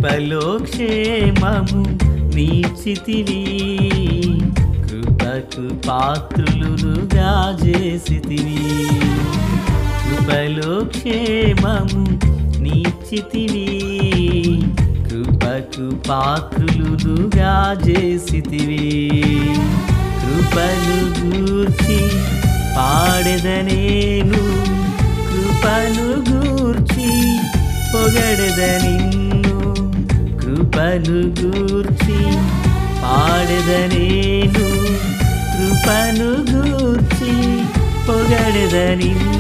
కృపలో క్షేమము నీచితివి, కృపకు పాత్రులుగా చేసితివి. కృపలో క్షేమము నీచితివి, కృపకు పాత్రులుగా చేసితివి. కృపను గూర్చి పాడెదనేను, కృపను గూర్చి పొగడెద నిన్ను. కృపను గూర్చి పాడెదనేను, కృపను గూర్చి పొగడెద నిన్ను.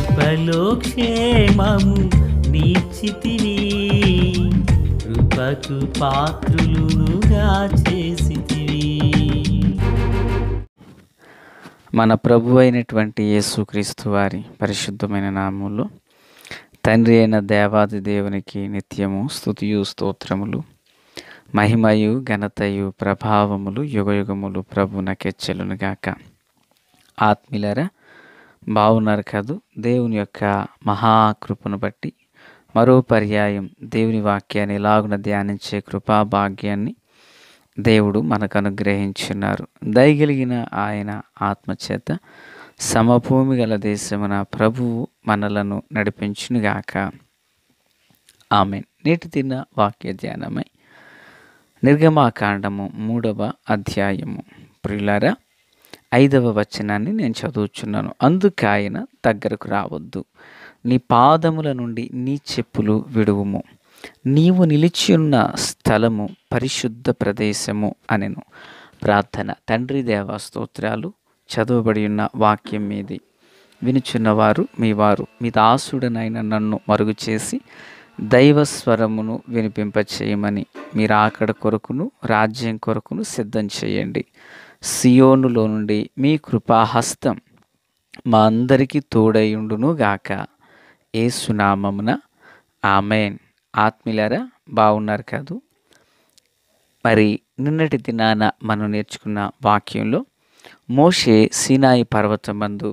కృపలో క్షేమము నీచితివి, కృపకు పాత్రులుగా చేసితివి. మన ప్రభు అయినటువంటి యేసుక్రీస్తు వారి పరిశుద్ధమైన నామములో తండ్రి అయిన దేవాది దేవునికి నిత్యము స్తుతియు స్తోత్రములు, మహిమయు ఘనతయు ప్రభావములు యుగయుగములు ప్రభునకెచ్చెలును గాక. ఆత్మీయులారా, బాగున్నారు కదూ? దేవుని యొక్క మహాకృపను బట్టి మరో పర్యాయం దేవుని వాక్యాన్ని ఇలాగున ధ్యానించే కృపా భాగ్యాన్ని దేవుడు మనకు అనుగ్రహించున్నారు. దయగలిగిన ఆయన ఆత్మచేత సమభూమి గల దేశమున ప్రభువు మనలను నడిపించునుగాక. ఆమేన్. నేటి దిన వాక్య ధ్యానమై నిర్గమాకాండము 3వ అధ్యాయము ప్రియులారా 5వ వచనాన్ని నేను చదువుచున్నాను. అందుకాయన దగ్గరకు రావద్దు, నీ పాదముల నుండి నీ చెప్పులు విడువుము, నీవు నిలిచియున్న స్థలము పరిశుద్ధ ప్రదేశము అనెను. ప్రార్థన. తండ్రి దేవా స్తోత్రాలు. చదువుబడి ఉన్న వాక్యం మీది వినుచున్నవారు మీవారు, మీ దాసుడనైన నన్ను మరుగు చేసి దైవస్వరమును వినిపింపచేయమని మీరు ఆకడ కొరకును రాజ్యం కొరకును సిద్ధం చేయండి. సియోనులో నుండి మీ కృపాహస్తం మా అందరికీ తోడైయుండును గాక. యేసునామమున ఆమేన్. ఆత్మీయులారా, బాగున్నారు కాదు? మరి నిన్నటి దినాన మనం నేర్చుకున్న వాక్యంలో మోషే సీనాయి పర్వతమందు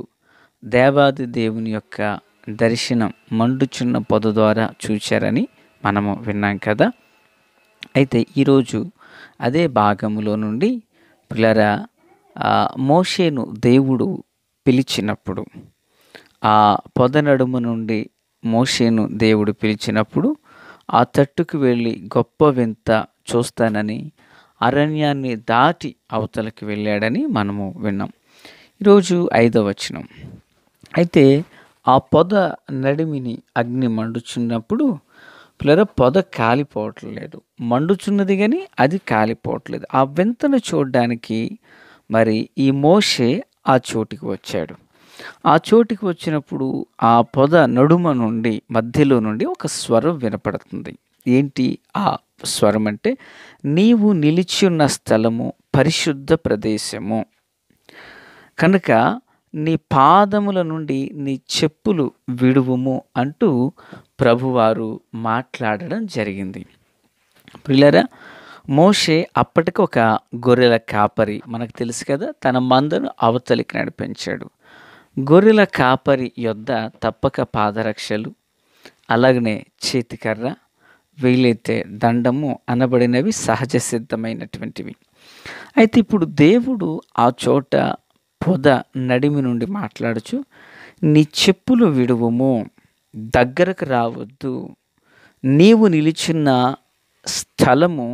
దేవాది దేవుని యొక్క దర్శనం మండుచున్న పొద ద్వారా చూచారని మనము విన్నాం కదా. అయితే ఈరోజు అదే భాగములో నుండి పిల్లరా మోషేను దేవుడు పిలిచినప్పుడు, ఆ పొద నడుము నుండి మోషేను దేవుడు పిలిచినప్పుడు ఆ తట్టుకు వెళ్ళి గొప్ప వింత చూస్తానని అరణ్యాన్ని దాటి అవతలకి వెళ్ళాడని మనము విన్నాం. ఈరోజు 5వ వచనం. అయితే ఆ పొద నడిమిని అగ్ని మండుచున్నప్పుడు పిల్లర పొద కాలిపోవట్లేదు, మండుచున్నది కానీ అది కాలిపోవట్లేదు. ఆ వింతను చూడడానికి మరి ఈ మోషే ఆ చోటికి వచ్చాడు. ఆ చోటికి వచ్చినప్పుడు ఆ పొద నడుమ నుండి మధ్యలో నుండి ఒక స్వరం వినపడుతుంది. ఏంటి ఆ స్వరం అంటే, నీవు నిలిచి ఉన్న స్థలము పరిశుద్ధ ప్రదేశము కనుక నీ పాదముల నుండి నీ చెప్పులు విడువుము అంటూ ప్రభువారు మాట్లాడడం జరిగింది. ప్రియులారా, మోషే అప్పటికి ఒక గొర్రెల కాపరి, మనకు తెలుసు కదా, తన మందను అవతలికి నడిపించాడు. గొర్రెల కాపరి యొద్ద తప్పక పాదరక్షలు, అలాగనే చేతికర్ర, వీలైతే దండము అనబడినవి సహజ సిద్ధమైనటువంటివి. అయితే ఇప్పుడు దేవుడు ఆ చోట పొద నడిమి నుండి మాట్లాడుచు, నీ చెప్పులు విడువుము, దగ్గరకు రావద్దు, నీవు నిలిచిన స్థలము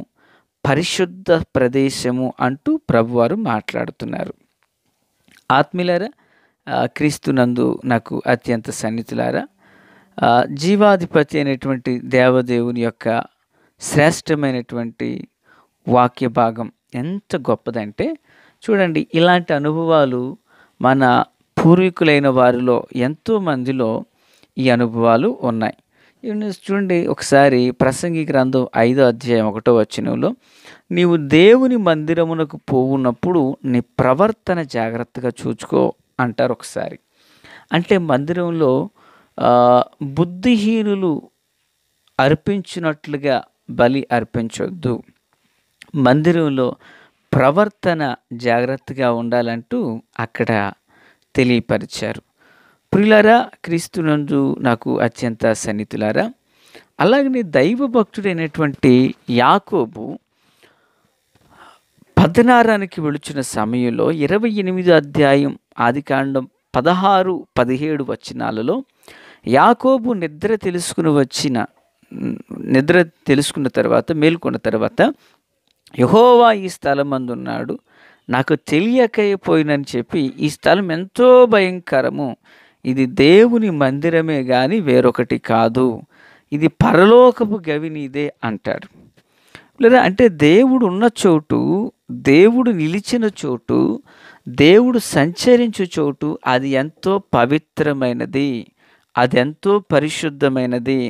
పరిశుద్ధ ప్రదేశము అంటూ ప్రభువారు మాట్లాడుతున్నారు. ఆత్మీయులారా, క్రీస్తునందు నాకు అత్యంత సన్నిహితులారా, జీవాధిపతి అయినటువంటి దేవదేవుని యొక్క శ్రేష్టమైనటువంటి వాక్య భాగం ఎంత గొప్పదంటే చూడండి, ఇలాంటి అనుభవాలు మన పూర్వీకులైన వారిలో ఎంతోమందిలో ఈ అనుభవాలు ఉన్నాయి. చూడండి, ఒకసారి ప్రసంగి గ్రంథం 5వ అధ్యాయం 1వ వచనంలో, నీవు దేవుని మందిరమునకు పోవున్నప్పుడు నీ ప్రవర్తన జాగ్రత్తగా చూచుకో అంటారు ఒకసారి. అంటే మందిరంలో బుద్ధిహీనులు అర్పించినట్లుగా బలి అర్పించొద్దు. మందిరంలో ప్రవర్తన జాగ్రత్తగా ఉండాలంటూ అక్కడ తెలియపరిచారు. ప్రియులారా, క్రీస్తునందు నాకు అత్యంత సన్నిహితులారా, అలాగనే దైవ భక్తుడైనటువంటి యాకోబు పద్నారానికి వెళుచున్న సమయంలో 28 అధ్యాయం ఆదికాండం 16-17 వచనాలలో యాకోబు నిద్ర తెలుసుకున్న తర్వాత మేల్కొన్న తర్వాత యెహోవా ఈ స్థలమందున్నాడు, నాకు తెలియకపోయినని చెప్పి ఈ స్థలం ఎంతో భయంకరము, ఇది దేవుని మందిరమే గాని వేరొకటి కాదు, ఇది పరలోకపు గవినిదే అంటాడు. లేదా అంటే దేవుడు ఉన్న చోటు, దేవుడు నిలిచిన చోటు, దేవుడు సంచరించు చోటు అది ఎంతో పవిత్రమైనది, అది ఎంతో పరిశుద్ధమైనది.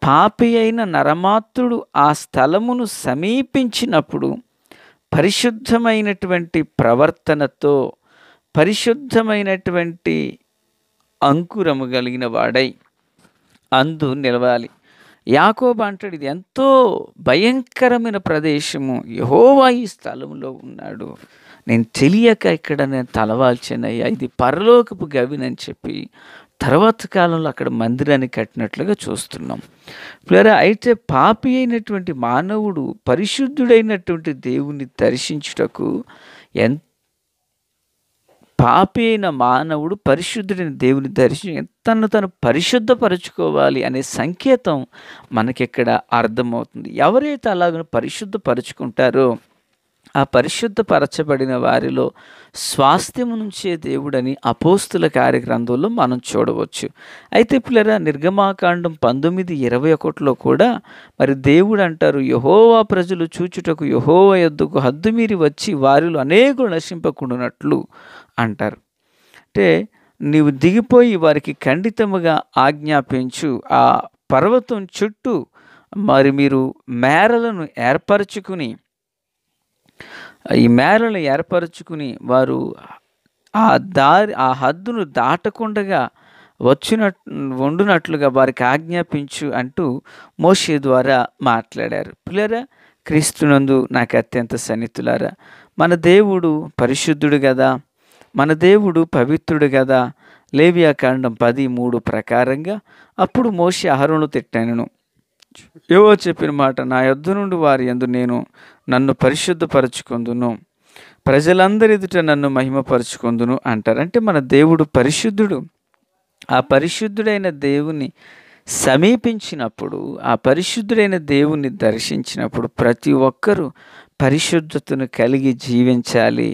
పాపి అయిన నరమాత్రుడు ఆ స్థలమును సమీపించినప్పుడు పరిశుద్ధమైనటువంటి ప్రవర్తనతో, పరిశుద్ధమైనటువంటి అంకురము కలిగిన వాడై అందు నిలవాలి. యాకోబు అంటాడు, ఇది ఎంతో భయంకరమైన ప్రదేశము, యెహోవా ఈ స్థలంలో ఉన్నాడు, నేను తెలియక ఇక్కడ నేను తలవాల్చానయ్యా, ఇది పరలోకపు గవినని చెప్పి తర్వాత కాలంలో అక్కడ మందిరాన్ని కట్టినట్లుగా చూస్తున్నాం. అయితే పాపి అయినటువంటి మానవుడు పరిశుద్ధుడైనటువంటి దేవుని దర్శించుటకు పాపి అయిన మానవుడు పరిశుద్ధుడైన దేవుని దర్శించి తను పరిశుద్ధపరచుకోవాలి అనే సంకేతం మనకిక్కడ అర్థమవుతుంది. ఎవరైతే అలాగ పరిశుద్ధపరచుకుంటారో ఆ పరిశుద్ధపరచబడిన వారిలో స్వాస్థ్యము నుంచే దేవుడని అపోస్తుల కార్యగ్రంథంలో మనం చూడవచ్చు. అయితే పిల్లరా, నిర్గమాకాండం 19:21 కూడా మరి దేవుడు అంటారు, యెహోవా ప్రజలు చూచుటకు యెహోవా యొద్దకు హద్దుమీరి వచ్చి వారిలో అనేకులు నశింపకుండునట్లు అంటారు. అంటే నీవు దిగిపోయి వారికి ఖండితముగా ఆజ్ఞాపించు, ఆ పర్వతం చుట్టూ మరి మీరు మేరలను ఏర్పరచుకుని, ఈ మేరలను ఏర్పరచుకుని వారు ఆ హద్దును దాటకుండగా వండునట్లుగా వారికి ఆజ్ఞాపించు అంటూ మోషే ద్వారా మాట్లాడారు. పిల్లరా, క్రీస్తునందు నాకు అత్యంత సన్నిహితులారా, మన దేవుడు పరిశుద్ధుడు కదా, మన దేవుడు పవిత్రుడు కదా. లేవియాకాండం 10:3 ప్రకారంగా అప్పుడు మోషే అహరోను తిట్టాను, యెహోవా చెప్పిన మాట, నా యొద్ద నుండి వారి యందు నేను నన్ను పరిశుద్ధపరచుకొందును, ప్రజలందరి ఎదుట నన్ను మహిమపరచుకొందును అంటారు. అంటే మన దేవుడు పరిశుద్ధుడు. ఆ పరిశుద్ధుడైన దేవుని సమీపించినప్పుడు, ఆ పరిశుద్ధుడైన దేవుని దర్శించినప్పుడు ప్రతి ఒక్కరూ పరిశుద్ధతను కలిగి జీవించాలి.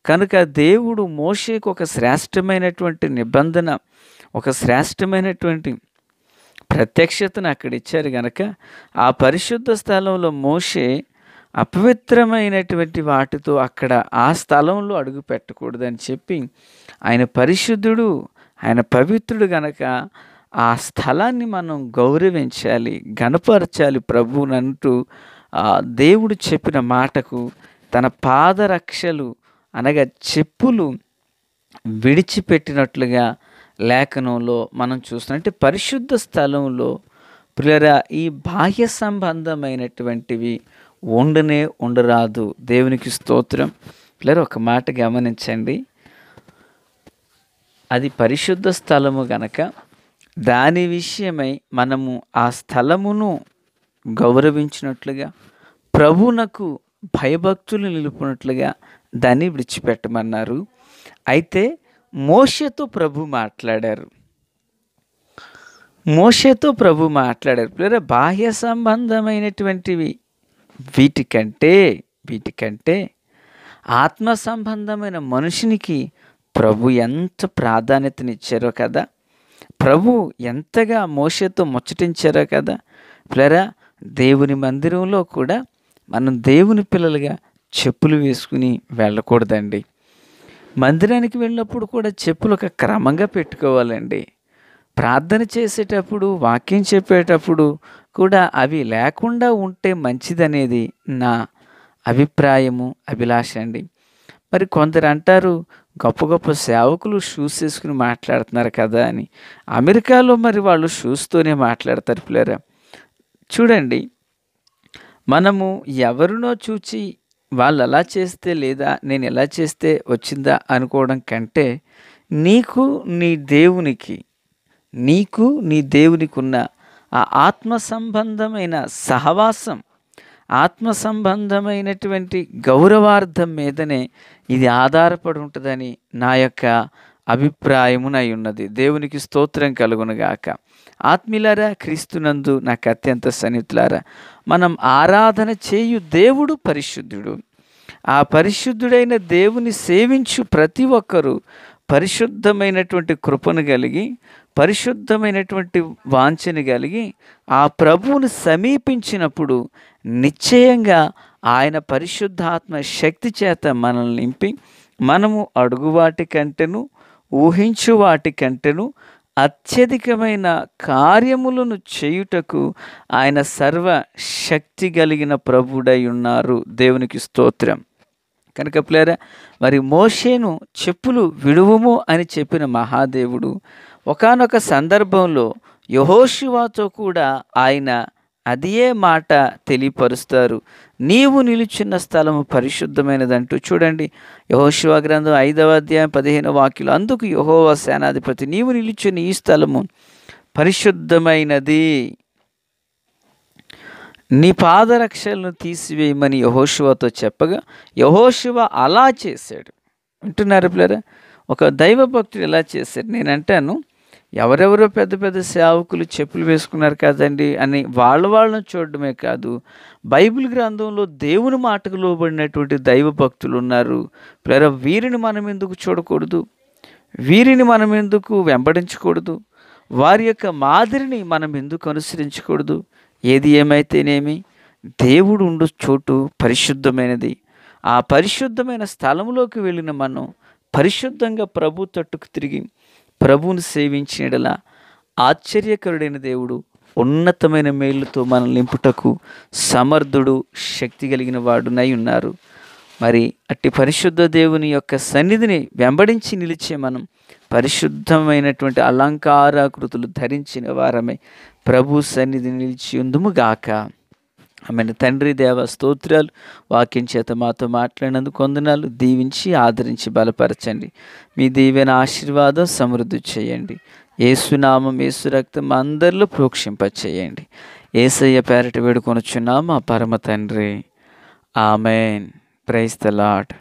కనుక దేవుడు మోషేకు ఒక శ్రేష్టమైనటువంటి నిబంధన, ఒక శ్రేష్టమైనటువంటి ప్రత్యక్షతను అక్కడ ఇచ్చారు. గనక ఆ పరిశుద్ధ స్థలంలో మోషే అపవిత్రమైనటువంటి వాటితో అక్కడ ఆ స్థలంలో అడుగు పెట్టకూడదని చెప్పి, ఆయన పరిశుద్ధుడు, ఆయన పవిత్రుడు గనక ఆ స్థలాన్ని మనం గౌరవించాలి, గణపరచాలి ప్రభువునంటూ దేవుడు చెప్పిన మాటకు తన పాదరక్షలు అనగా చెప్పులు విడిచిపెట్టినట్లుగా లేఖనంలో మనం చూస్తున్నాం. అంటే పరిశుద్ధ స్థలంలో ప్రియరా ఈ బాహ్య సంబంధమైనటువంటివి ఉండరాదు. దేవునికి స్తోత్రం. ప్రియరా, ఒక మాట గమనించండి, అది పరిశుద్ధ స్థలము గనక దాని విషయమై మనము ఆ స్థలమును గౌరవించినట్లుగా, ప్రభువునకు భయభక్తులు నిలుపునట్లుగా దాన్ని విడిచిపెట్టమన్నారు. అయితే మోషేతో ప్రభు మాట్లాడారు. ప్రియరా, బాహ్య సంబంధమైనటువంటివి వీటికంటే ఆత్మ సంబంధమైన మనుషునికి ప్రభు ఎంత ప్రాధాన్యతనిచ్చారో కదా, ప్రభు ఎంతగా మోషేతో ముచ్చటించారో కదా. ప్రియరా, దేవుని మందిరంలో కూడా మనం దేవుని పిల్లలుగా చెప్పులు వేసుకుని వెళ్ళకూడదండి. మందిరానికి వెళ్ళినప్పుడు కూడా చెప్పులు ఒక క్రమంగా పెట్టుకోవాలండి. ప్రార్థన చేసేటప్పుడు, వాక్యం చెప్పేటప్పుడు కూడా అవి లేకుండా ఉంటే మంచిదనేది నా అభిప్రాయము, అభిలాష అండి. మరి కొందరు అంటారు, గొప్ప గొప్ప సేవకులు షూస్ వేసుకుని మాట్లాడుతున్నారు కదా అని. అమెరికాలో మరి వాళ్ళు షూస్తోనే మాట్లాడతారు పిల్లరా. చూడండి, మనము ఎవరినో చూచి వాళ్ళు అలా చేస్తే లేదా నేను ఎలా చేస్తే వచ్చిందా అనుకోవడం కంటే నీకు నీ దేవునికి ఉన్న ఆ ఆత్మ సంబంధమైన సహవాసం, ఆత్మ సంబంధమైనటువంటి గౌరవార్థం మీదనే ఇది ఆధారపడి ఉంటుందని నా యొక్క అభిప్రాయమునై ఉన్నది. దేవునికి స్తోత్రం కలుగునుగాక. ఆత్మీయులారా, క్రీస్తునందు నాకు అత్యంత సన్నిహితులారా, మనం ఆరాధన చేయు దేవుడు పరిశుద్ధుడు. ఆ పరిశుద్ధుడైన దేవుని సేవించు ప్రతి ఒక్కరూ పరిశుద్ధమైనటువంటి కృపను కలిగి, పరిశుద్ధమైనటువంటి వాంఛను కలిగి ఆ ప్రభువును సమీపించినప్పుడు నిశ్చయంగా ఆయన పరిశుద్ధాత్మ శక్తి చేత మనల్ని నింపి మనము అడుగు వాటి కంటేను ఊహించు వాటి కంటేను అత్యధికమైన కార్యములను చేయుటకు ఆయన సర్వ శక్తి కలిగిన ప్రభుడై ఉన్నారు. దేవునికి స్తోత్రం. కనుక ప్రియులారా, మరి మోషేను చెప్పులు విడువుము అని చెప్పిన మహాదేవుడు ఒకానొక సందర్భంలో యెహోషువతో కూడా ఆయన అదే మాట తెలియపరుస్తారు. నీవు నిలుచున్న స్థలము పరిశుద్ధమైనదంటూ. చూడండి, యెహోషువ గ్రంథం 5వ అధ్యాయం 15వ వాక్యం, అందుకు యెహోవా సేనాధిపతి నీవు నిలుచున్న ఈ స్థలము పరిశుద్ధమైనది, నీ పాదరక్షలను తీసివేయమని యెహోషువతో చెప్పగా యెహోషువ అలా చేశాడు. వింటున్నారు పిల్లరా? ఒక దైవభక్తుడు ఎలా చేశాడు? నేను అంటాను, ఎవరెవరో పెద్ద పెద్ద సేవకులు చెప్పులు వేసుకున్నారు కదండి అని వాళ్ళని చూడడమే కాదు, బైబిల్ గ్రంథంలో దేవుని మాటకు లోబడినటువంటి దైవ భక్తులు ఉన్నారు. పిల్లరా, వీరిని మనం ఎందుకు చూడకూడదు? వీరిని మనం ఎందుకు వెంబడించకూడదు? వారి యొక్క మాదిరిని మనం ఎందుకు అనుసరించకూడదు? ఏది ఏమైతేనేమి, దేవుడు ఉండు చోటు పరిశుద్ధమైనది. ఆ పరిశుద్ధమైన స్థలంలోకి వెళ్ళిన మనం పరిశుద్ధంగా ప్రభు తట్టుకు తిరిగి ప్రభువుని సేవించినలా ఆశ్చర్యకరుడైన దేవుడు ఉన్నతమైన మేలుతో మనల్ని నింపుటకు సమర్థుడు, శక్తి కలిగిన వాడునై ఉన్నారు. మరి అట్టి పరిశుద్ధ దేవుని యొక్క సన్నిధిని వెంబడించి నిలిచే మనం పరిశుద్ధమైనటువంటి అలంకారాకృతులు ధరించిన వారమై ప్రభు సన్నిధి నిలిచి ఉందుముగాక. ఆమెను. తండ్రి దేవ స్తోత్రాలు. వాక్యం చేత మాతో మాట్లాడినందుకు వందనాలు. దీవించి ఆదరించి బలపరచండి. మీ దీవెన ఆశీర్వాదం సమృద్ధి చేయండి. యేసునామం యేసు రక్తం అందరిలో ప్రోక్షింపచేయండి. యేసయ్య పేరట వేడుకొనుచున్నాం మా పరమ తండ్రి. ఆమెన్. Praise the lord.